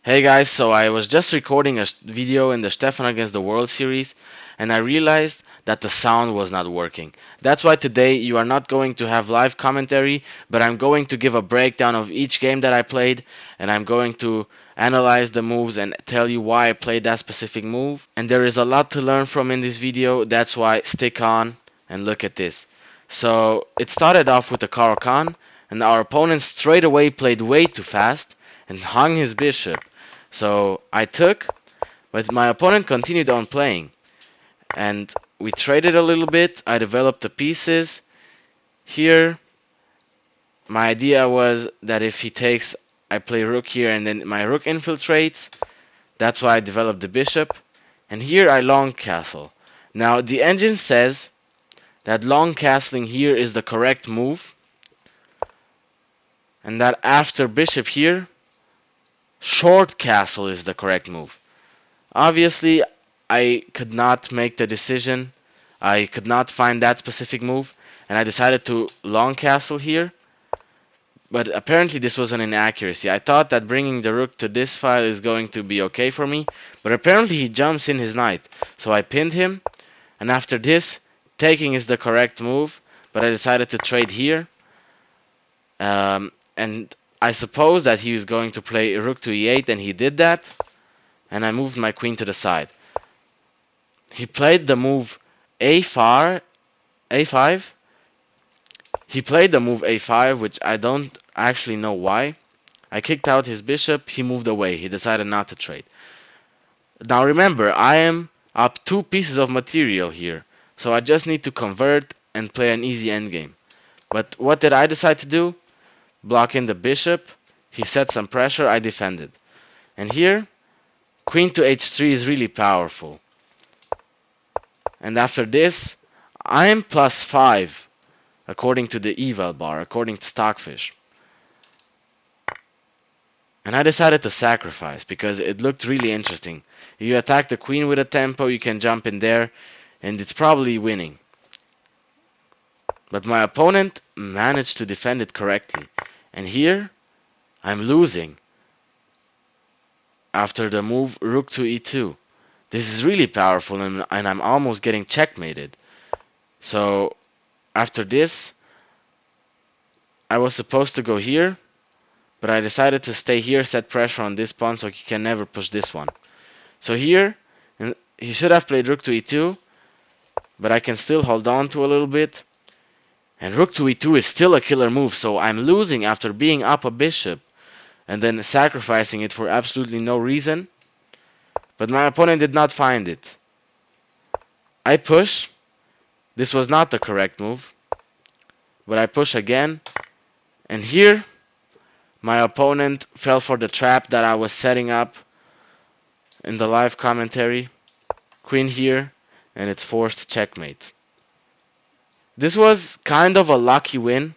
Hey guys, so I was just recording a video in the Stefan Against the World series and I realized that the sound was not working. That's why today you are not going to have live commentary, but I'm going to give a breakdown of each game that I played and I'm going to analyze the moves and tell you why I played that specific move. And there is a lot to learn from in this video, that's why stick on and look at this. So it started off with the Caro-Kann and our opponent straight away played way too fast and hung his bishop. So I took, but my opponent continued on playing. And we traded a little bit. I developed the pieces. Here, my idea was that if he takes, I play rook here and then my rook infiltrates. That's why I developed the bishop. And here I long castle. Now the engine says that long castling here is the correct move. And that after bishop here, short castle is the correct move. Obviously, I could not make the decision. I could not find that specific move, and I decided to long castle here. But apparently this was an inaccuracy. I thought that bringing the rook to this file is going to be okay for me, but apparently he jumps in his knight. So I pinned him, and after this, taking is the correct move, but I decided to trade here. And I suppose that he was going to play rook to e8, and he did that. And I moved my queen to the side. He played the move a5. He played the move a5, which I don't actually know why. I kicked out his bishop. He moved away. He decided not to trade. Now remember, I am up 2 pieces of material here, so I just need to convert and play an easy endgame. But what did I decide to do? Block in the bishop. He set some pressure. I defended. And here, queen to h3 is really powerful. And after this, I'm +5 according to the eval bar, according to Stockfish. And I decided to sacrifice because it looked really interesting. If you attack the queen with a tempo, you can jump in there and it's probably winning. But my opponent managed to defend it correctly. And here, I'm losing after the move rook to e2. This is really powerful and I'm almost getting checkmated. So after this, I was supposed to go here, but I decided to stay here, set pressure on this pawn so he can never push this one. So here, he should have played rook to e2, but I can still hold on to a little bit. And rook to e2 is still a killer move, so I'm losing after being up a bishop and then sacrificing it for absolutely no reason. But my opponent did not find it. I push. This was not the correct move, but I push again. And here, my opponent fell for the trap that I was setting up in the live commentary. Queen here, and it's forced checkmate. This was kind of a lucky win.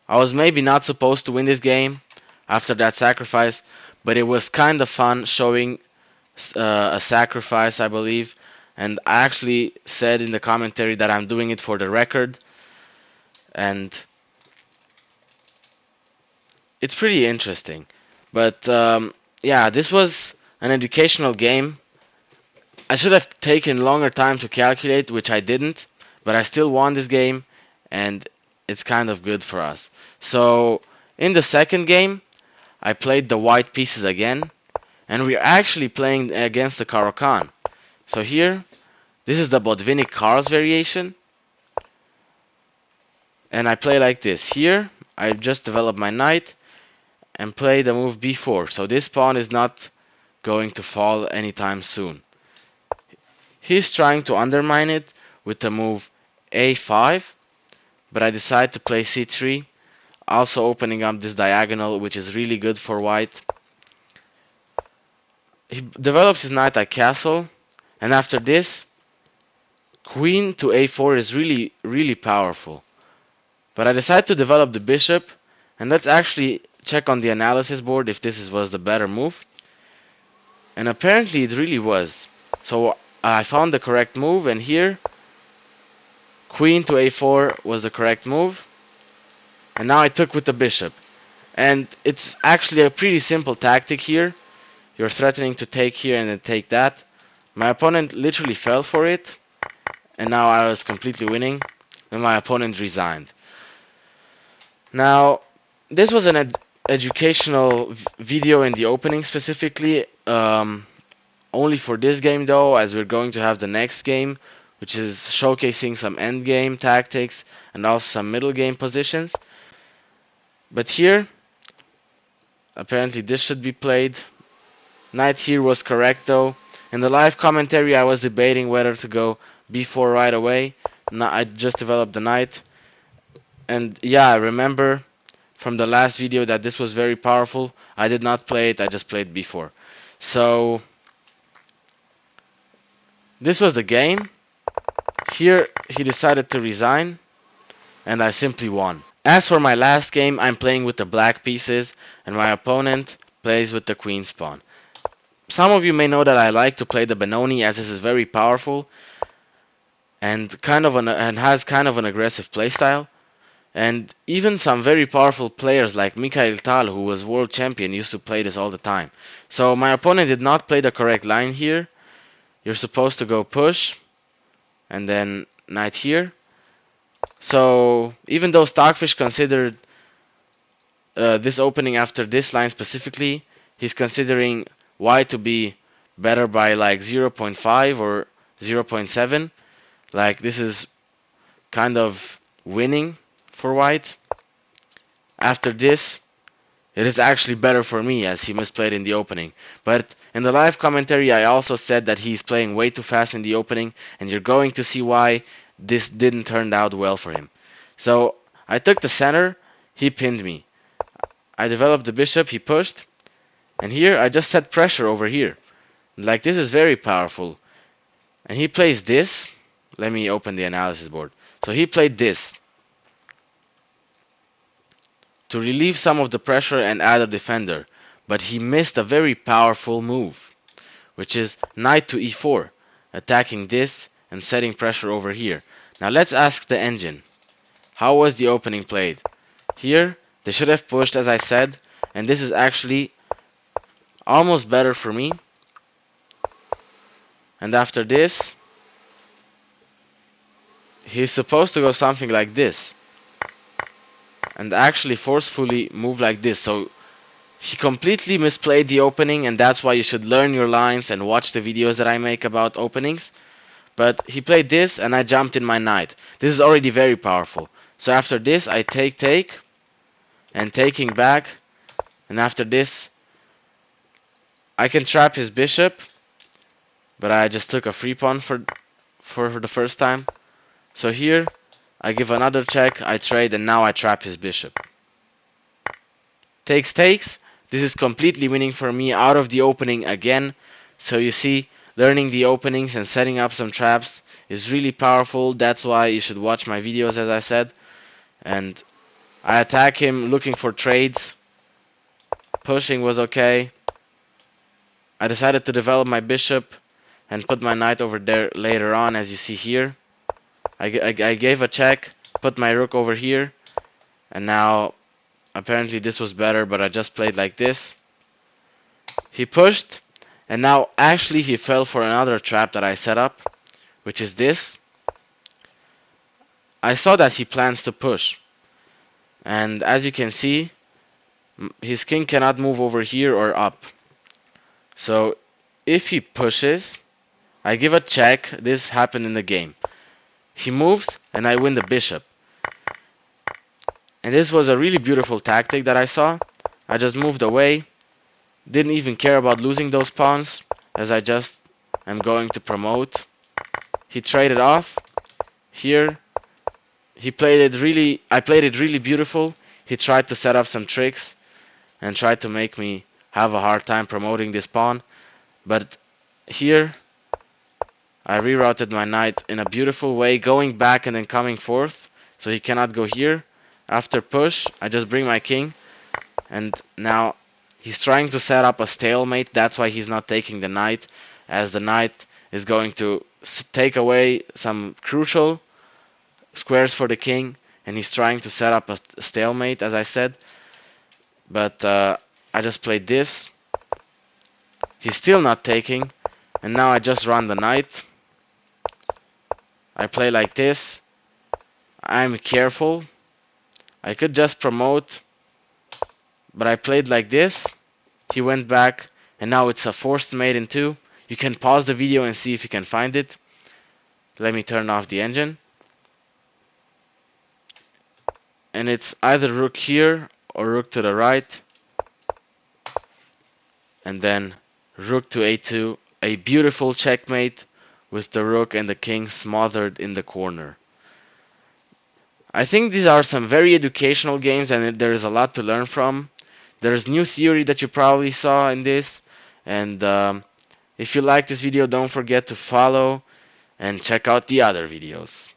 I was maybe not supposed to win this game after that sacrifice, but it was kind of fun showing a sacrifice, I believe. And I actually said in the commentary that I'm doing it for the record. And it's pretty interesting. But yeah, this was an educational game. I should have taken longer time to calculate, which I didn't, but I still won this game, and it's kind of good for us. So in the second game, I played the white pieces again, and we're actually playing against the Caro-Kann. So here, this is the Botvinnik-Karls variation, and I play like this. Here, I just develop my knight and play the move b4. So this pawn is not going to fall anytime soon. He's trying to undermine it with the move a5, but I decide to play c3, also opening up this diagonal, which is really good for white. He develops his knight at castle, and after this, queen to a4 is really powerful. But I decide to develop the bishop, and let's actually check on the analysis board if this was the better move. And apparently it really was. So I found the correct move, and here queen to a4 was the correct move. And now I took with the bishop. And it's actually a pretty simple tactic here. You're threatening to take here and then take that. My opponent literally fell for it, and now I was completely winning, and my opponent resigned. Now, this was an educational video in the opening specifically, only for this game though, as we're going to have the next game, which is showcasing some end game tactics and also some middle game positions. But here, apparently this should be played. Knight here was correct though. In the live commentary I was debating whether to go b4 right away. I just developed the knight. And yeah, I remember from the last video that this was very powerful. I did not play it, I just played b4. So this was the game. Here he decided to resign, and I simply won. As for my last game, I'm playing with the black pieces, and my opponent plays with the queen's pawn. Some of you may know that I like to play the Benoni, as this is very powerful and has kind of an aggressive playstyle. And even some very powerful players like Mikhail Tal, who was world champion, used to play this all the time. So my opponent did not play the correct line here. You're supposed to go push and then knight here. So even though Stockfish considered this opening after this line specifically, he's considering white to be better by like 0.5 or 0.7. Like this is kind of winning for white. After this, it is actually better for me as he misplayed in the opening. But in the live commentary I also said that he's playing way too fast in the opening, and you're going to see why this didn't turn out well for him. So I took the center, he pinned me. I developed the bishop, he pushed, and here I just set pressure over here. Like this is very powerful. And he plays this. Let me open the analysis board. So he played this to relieve some of the pressure and add a defender. But he missed a very powerful move, which is knight to e4, attacking this and setting pressure over here. Now let's ask the engine. How was the opening played? Here, they should have pushed as I said, and this is actually almost better for me. And after this, he's supposed to go something like this and actually forcefully move like this. So he completely misplayed the opening, and that's why you should learn your lines and watch the videos that I make about openings. But he played this and I jumped in my knight. This is already very powerful. So after this I take and taking back, and after this I can trap his bishop, but I just took a free pawn for the first time. So here I give another check, I trade, and now I trap his bishop. Takes. This is completely winning for me out of the opening again. So you see, learning the openings and setting up some traps is really powerful. That's why you should watch my videos, as I said. And I attack him looking for trades. Pushing was okay. I decided to develop my bishop and put my knight over there later on, as you see here. I gave a check, put my rook over here, and now apparently this was better, but I just played like this. He pushed, and now actually he fell for another trap that I set up, which is this. I saw that he plans to push, and as you can see, his king cannot move over here or up. So if he pushes, I give a check. This happened in the game. He moves and I win the bishop. And this was a really beautiful tactic that I saw. I just moved away. Didn't even care about losing those pawns, as I just am going to promote. He traded off. Here I played it really beautiful. He tried to set up some tricks and tried to make me have a hard time promoting this pawn. But here I rerouted my knight in a beautiful way, going back and then coming forth, so he cannot go here. After push, I just bring my king, and now he's trying to set up a stalemate. That's why he's not taking the knight, as the knight is going to take away some crucial squares for the king, and he's trying to set up a stalemate, as I said. But I just played this. He's still not taking. And now I just run the knight. I play like this. I'm careful. I could just promote, but I played like this. He went back, and now it's a forced mate in 2. You can pause the video and see if you can find it. Let me turn off the engine. And it's either rook here or rook to the right. And then rook to a2. A beautiful checkmate with the rook and the king smothered in the corner. I think these are some very educational games, and there is a lot to learn from. There's new theory that you probably saw in this. And if you like this video, don't forget to follow and check out the other videos.